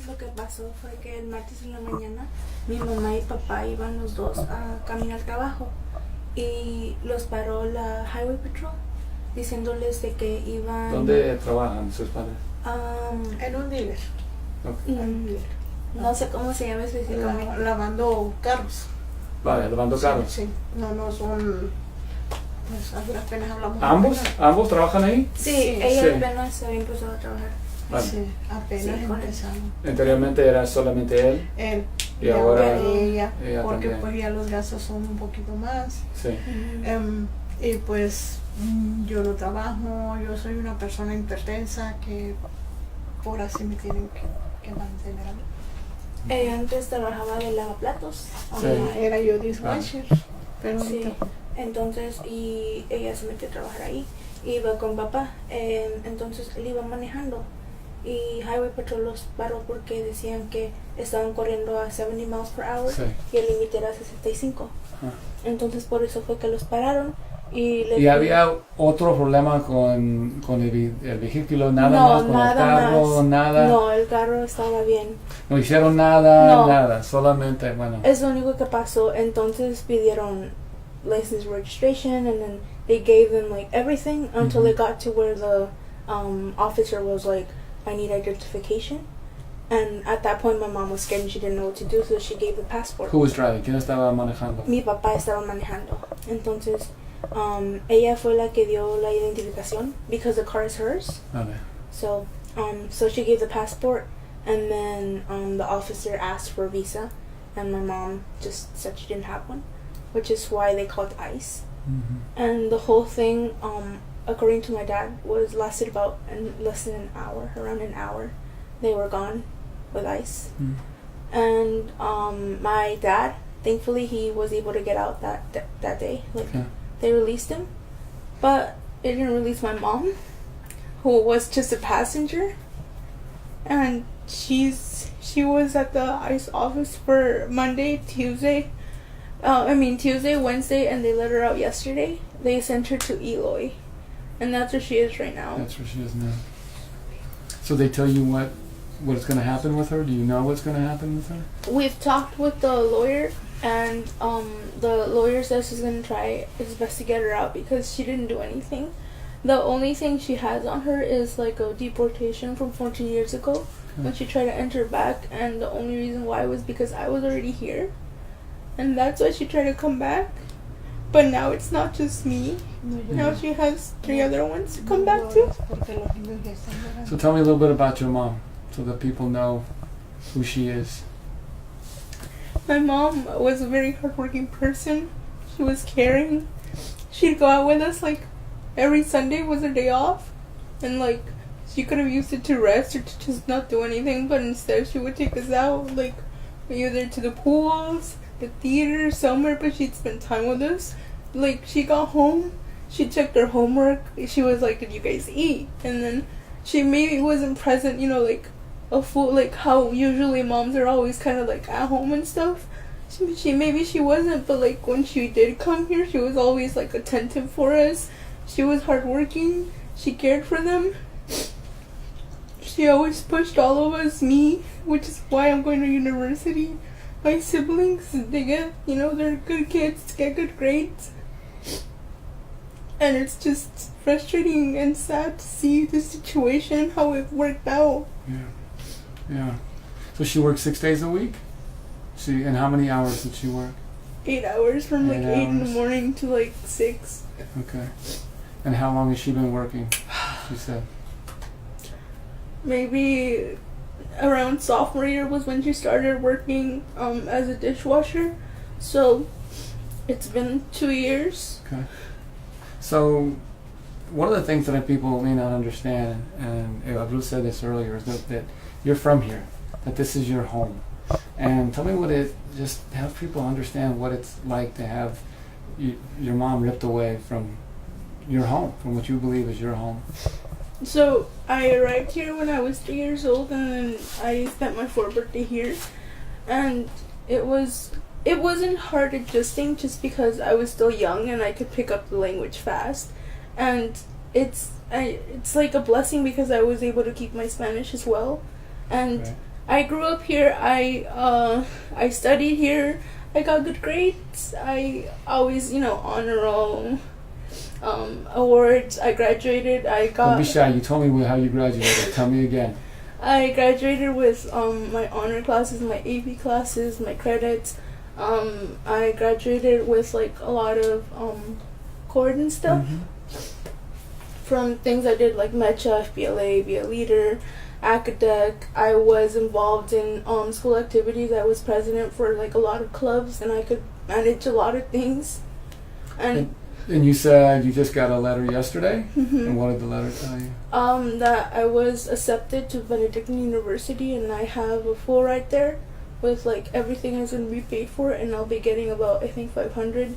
lo que pasó fue que el martes en la mañana mi mamá y papá iban los dos a caminar al trabajo y los paró la Highway Patrol diciéndoles de que iban... ¿Dónde trabajan sus padres? En un dealer. Okay. En un dealer. No sé cómo se llama específicamente. Lavando carros. Vale, lavando carros. Sí, no son... Pues a duras penas hablamos. ¿Ambos trabajan ahí? Sí, ella apenas había empezado a trabajar. Vale. Sí, apenas empezamos. Anteriormente era solamente él. Él. Y ahora ella porque también. pues ya los gastos son un poquito más. Sí. Y pues yo no trabajo, yo soy una persona hipertensa que por así me tienen que mantener a mí. Ella antes trabajaba de lavaplatos. Sí. Era yo dishwasher, pero Sí, ahorita entonces y ella se metió a trabajar ahí, iba con papá, entonces él iba manejando y Highway Patrol los paró porque decían que estaban corriendo a 70 miles per hour Sí. y el límite era 65. Entonces por eso fue que los pararon y había otro problema con el vehículo, nada más con el carro, nada. No, el carro estaba bien. No hicieron nada, No. nada, solamente, bueno. Es lo único que pasó. Entonces pidieron license registration and then they gave them like everything until they got to where the officer was like, I need identification. And at that point my mom was scared and she didn't know what to do, so she gave the passport. Who was driving? ¿Quién estaba manejando? Mi papá estaba manejando. Entonces ella fue la que dio la identificación because the car is hers. Vale. So she gave the passport, and then the officer asked for a visa, and my mom just said she didn't have one, which is why they called ICE. And the whole thing, according to my dad, lasted about less than an hour, around an hour. They were gone with ICE. And my dad, thankfully, he was able to get out that day. They released him, but they didn't release my mom, who was just a passenger, and she was at the ICE office for Tuesday, Wednesday, and they let her out yesterday. They sent her to Eloy, and that's where she is right now. That's where she is now. So they tell you what's going to happen with her? Do you know what's going to happen with her? We've talked with the lawyer, and the lawyer says he's going to try his best to get her out because she didn't do anything. The only thing she has on her is like a deportation from 14 years ago when she tried to enter back, and the only reason why was because I was already here, and that's why she tried to come back. But now it's not just me. Now she has 3 other ones to come back to. So tell me a little bit about your mom so that people know who she is. My mom was a very hardworking person. She was caring. She'd go out with us like every Sunday was her day off, and like she could have used it to rest or to just not do anything, but instead she would take us out like either to the pools, the theater, somewhere, but she'd spend time with us. Like she got home, she checked her homework, she was like, did you guys eat? And then she maybe wasn't present, like a fool, like how usually moms are always kind of like at home and stuff. She wasn't, but like when she did come here, she was always like attentive for us. She was hardworking. She cared for them. She always pushed all of us, me, which is why I'm going to university. My siblings, they get, they're good kids, get good grades. And it's just frustrating and sad to see the situation, how it worked out. Yeah. So she works 6 days a week? And how many hours did she work? 8 hours, from 8 in the morning to like 6. Okay. And how long has she been working, she said? Maybe around sophomore year was when she started working as a dishwasher. So it's been 2 years. Okay. So one of the things that people may not understand, and Abdul said this earlier, is that you're from here, that this is your home. And tell me just have people understand what it's like to have your mom ripped away from your home, from what you believe is your home. So I arrived here when I was 3 years old, and then I spent my 4th birthday here, and it wasn't hard adjusting just because I was still young and I could pick up the language fast, and it's like a blessing because I was able to keep my Spanish as well, and I grew up here. I studied here. I got good grades. I always, honor roll, awards. I graduated. Don't be shy. You told me how you graduated. Tell me again. I graduated with my honor classes, my AP classes, my credits. I graduated with like a lot of cord and stuff from things I did like MECHA, FBLA, be a leader, academic. I was involved in school activities. I was president for like a lot of clubs, and I could manage a lot of things. And you said you just got a letter yesterday? And what did the letter tell you? That I was accepted to Benedictine University, and I have a full ride there with like everything is going to be paid for, and I'll be getting about I think $500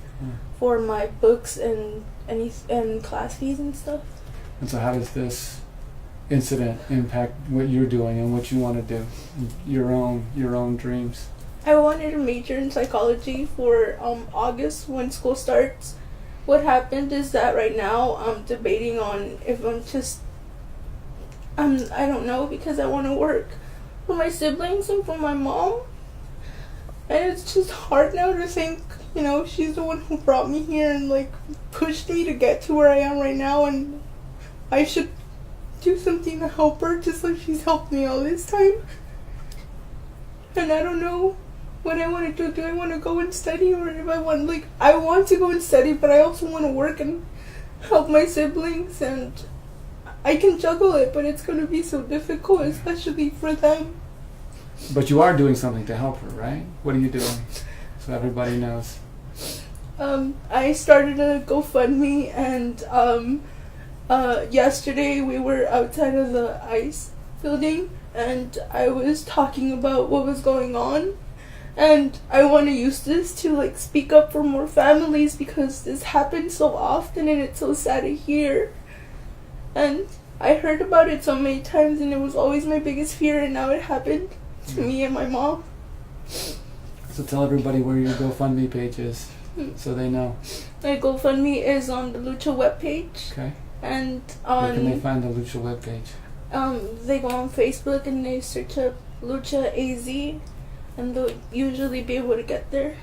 for my books and class fees and stuff. And so how does this incident impact what you're doing and what you want to do, your own dreams? I wanted to major in psychology for August when school starts. What happened is that right now I'm debating on if I don't know, because I want to work for my siblings and for my mom. And it's just hard now to think, she's the one who brought me here and like pushed me to get to where I am right now, and I should do something to help her just like she's helped me all this time. And I don't know what I want to do. Do I want to go and study, or if I want to go and study, but I also want to work and help my siblings, and I can juggle it, but it's going to be so difficult, especially for them. But you are doing something to help her, right? What are you doing? So everybody knows. I started a GoFundMe, and yesterday we were outside of the ICE building, and I was talking about what was going on. And I want to use this to like speak up for more families, because this happens so often and it's so sad to hear. And I heard about it so many times, and it was always my biggest fear, and now it happened to me and my mom. So tell everybody where your GoFundMe page is, so they know. My GoFundMe is on the LUCHA webpage. Okay. And where can they find the LUCHA webpage? They go on Facebook and they search up LUCHA AZ, and they'll usually be able to get there.